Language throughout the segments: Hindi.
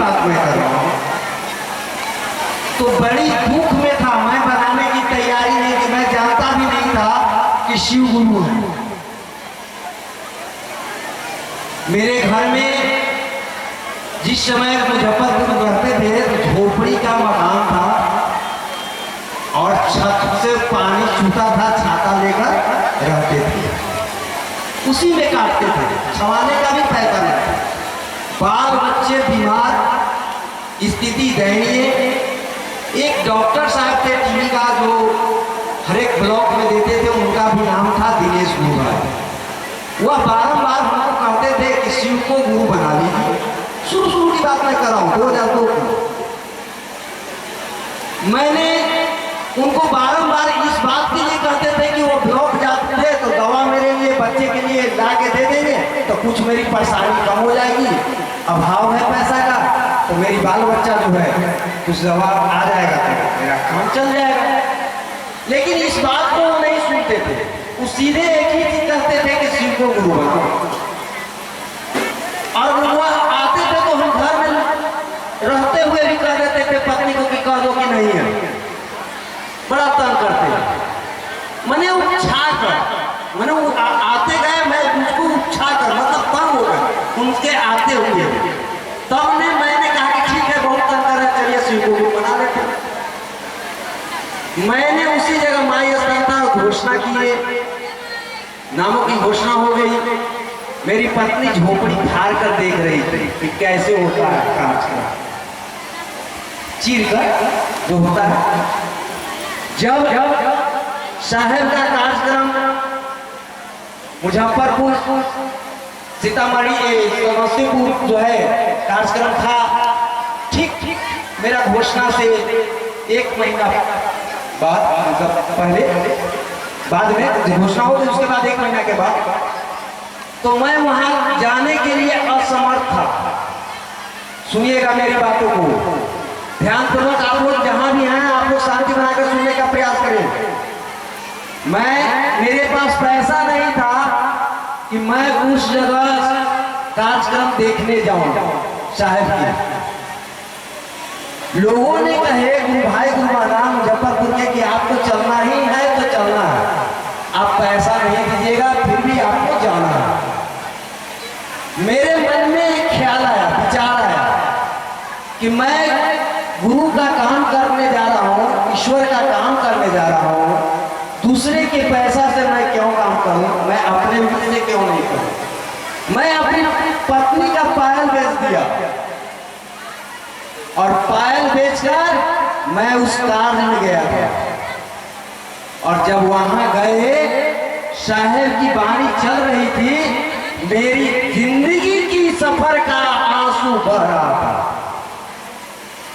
बात मैं कर रहा हूँ। तो बड़ी दुख में था, मैं बनाने की तैयारी नहीं थी, मैं जानता भी नहीं था कि शिव गुरु है। मेरे घर में जिस समय मुजफ्फरपुर रहते थे तो झोपड़ी का मकान था और छत से पानी छूता था, छाता लेकर रहते थे, उसी में काटते थे, छवाने का भी पैसा नहीं था। बाल बच्चे बीमार, स्थिति दयनीय। एक डॉक्टर साहब थे टीवी का जो हर एक ब्लॉक में देते थे, उनका भी नाम था दिनेश गुरु। वह बारंबार हमको कहते थे कि शिव को गुरु बना लीजिए। शुरू की बात मैं कर रहा हूँ 2002 की। मैंने उनको बारंबार इस बात के लिए कहते थे कि वो ब्लॉक जाते थे तो दवा मेरे लिए बच्चे के लिए ला के दे देंगे तो कुछ मेरी परेशानी कम हो जाएगी, अभाव है पैसा का तो मेरी बाल बच्चा जो है कुछ दवा आ जाएगा तो मेरा काम चल जाएगा। लेकिन इस बात को वो नहीं सुनते थे, वो सीधे एक ही चीज कहते थे कि शिव को गुरु बनाओ। और वो आते थे तो हम घर में रहते हुए भी कह देते थे पत्नी को कि कह दो कि नहीं है, बड़ा तंग करते हैं। मैंने उछा कर, मैंने आते गए, मैं उसको उछा कर मतलब तंग हो गए उनके आते हुए। तब मैंने कहा कि ठीक है बहुत तंग कर रहे, चलिए शिव को गुरु बना लेते। मैंने उसी जगह माई स्थान घोषणा किए, नामों की घोषणा हो गई। मेरी पत्नी झोपड़ी फाड़ कर देख रही थी कि कैसे होता है कांच का चीर कर जो होता है। जब साहेब का कार्यक्रम मुजफ्फरपुर सीतामढ़ी समस्तीपुर जो है कार्यक्रम था, ठीक मेरा घोषणा से 1 महीना बाद, मतलब पहले बाद में घोषणा हो उसके बाद 1 महीना के बाद, तो मैं वहां जाने के लिए असमर्थ था। सुनिएगा मेरी बातों को ध्यानपूर्वक, आप लोग जहां भी हैं आप लोग शांति बनाकर सुनने का प्रयास करें। मेरे पास पैसा नहीं था कि मैं उस जगह कार्यक्रम देखने जाऊं साहब की। लोगों ने कहे गुरु भाई गुरु महाराज मुजफ्फरपुर के कि आपको चलना ही है तो चलना है, आप पैसा नहीं दीजिएगा फिर भी आपको जाना है। मेरे मन में एक ख्याल आया, विचार आया कि मैं गुरु का काम करने जा रहा हूँ, ईश्वर का काम करने जा रहा हूँ, दूसरे के पैसा से मैं क्यों काम करूँ, मैं अपने से क्यों नहीं करूँ। मैं अपनी पत्नी का पायल बेच दिया और पायल बेचकर मैं उस कार्य में गया था। और जब वहां गए साहेब की बाणी चल रही थी, मेरी जिंदगी की सफर का आंसू बह रहा था।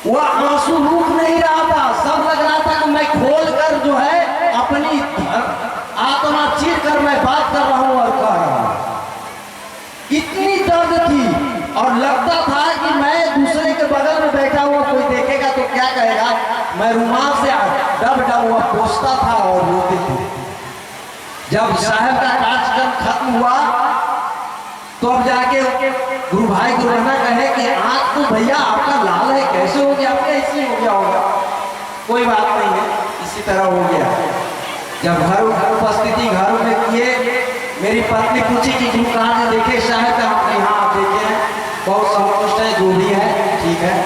वह आंसू रुक नहीं रहा था, सब लग रहा था कि मैं खोल कर जो है अपनी आत्मा चीर कर मैं बात कर रहा हूं और कह रहा हूं। इतनी दर्द थी और लगता था कि मैं दूसरे के बगल में बैठा हुआ कोई देखेगा तो क्या कहेगा। मैं रुमाल से डब हुआ पोसता था और रोते थे। जब साहब का कार्यक्रम खत्म हुआ तो अब जाके गुरु भाई गुरु बहना कहे कि आंख तो भैया आपका लाल है, कैसे हो गया, आपका ऐसे हो गया होगा। कोई बात नहीं है, इसी तरह हो गया। जब घर उपस्थिति घर में किए, मेरी पत्नी पूछी कि तुम कहाँ से देखे साहब का, हम यहाँ आप देखे हैं, बहुत संतुष्ट है, जो भी है ठीक है।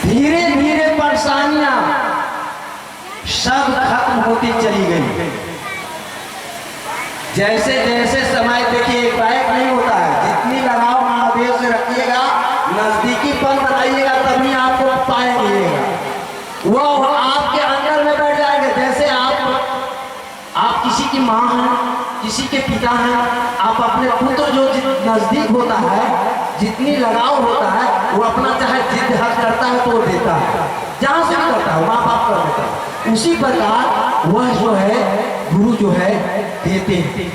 धीरे धीरे परेशानियां सब खत्म होती चली गई। जैसे जैसे समय देखिए एक बैग नहीं होता है, जितनी लगाव महादेव से रखिएगा, नजदीकी पन बनाइएगा तभी आपको पाएंगे, वो आपके अंदर में बैठ जाएंगे। जैसे आप किसी की माँ हैं, किसी के पिता हैं, आप अपने पुत्र जो नजदीक होता है, जितनी लगाव होता है, वो अपना चाहे जिद हद करता है तो वो देता है, जहां से भी करता है माँ बाप कर देता है। उसी प्रकार वह जो है गुरु जो है देते हैं।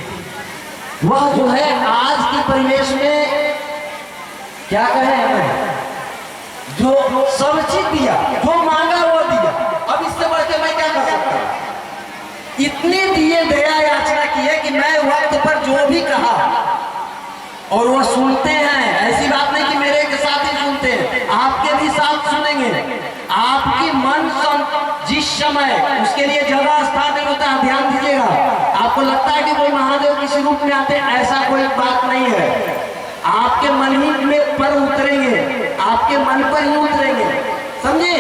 वह जो है आज के परिवेश में क्या कहे हमें, जो सब चीज दिया, जो मांगा वो दिया, अब इससे बढ़ के मैं क्या कर सकता हूं। इतने दिए, दया याचना की है कि मैं वक्त पर जो भी कहा और वो सुनते हैं, ऐसी बात नहीं कि मेरे के साथ ही सुनते हैं, आपके भी साथ सुनेंगे। आपकी मन जिस समय उसके लिए जगह स्थान नहीं होता है, ध्यान दीजिएगा। आपको लगता है कि कोई महादेव किसी रूप में आते हैं, ऐसा कोई बात नहीं है। आपके मन ही में पर उतरेंगे, आपके मन पर ही उतरेंगे, समझे?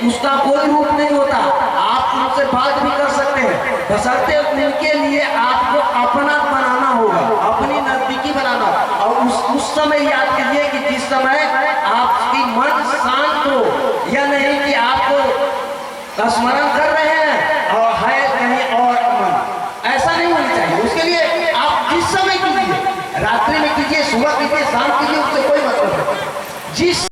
उसका कोई रूप नहीं होता। आप उनसे बात भी कर सकते हैं, बशर्ते उनके लिए आपको अपना बनाना होगा, अपनी नजदीकी बनाना। और उस समय याद कीजिए कि जिस समय आपकी मन शांत हो, या नहीं कि आपको स्मरण कर रहे हैं और है कहीं और मन, ऐसा नहीं होना चाहिए। उसके लिए आप जिस समय कीजिए, रात्रि में कीजिए, सुबह कीजिए, शाम कीजिए, उससे कोई मतलब नहीं। जिस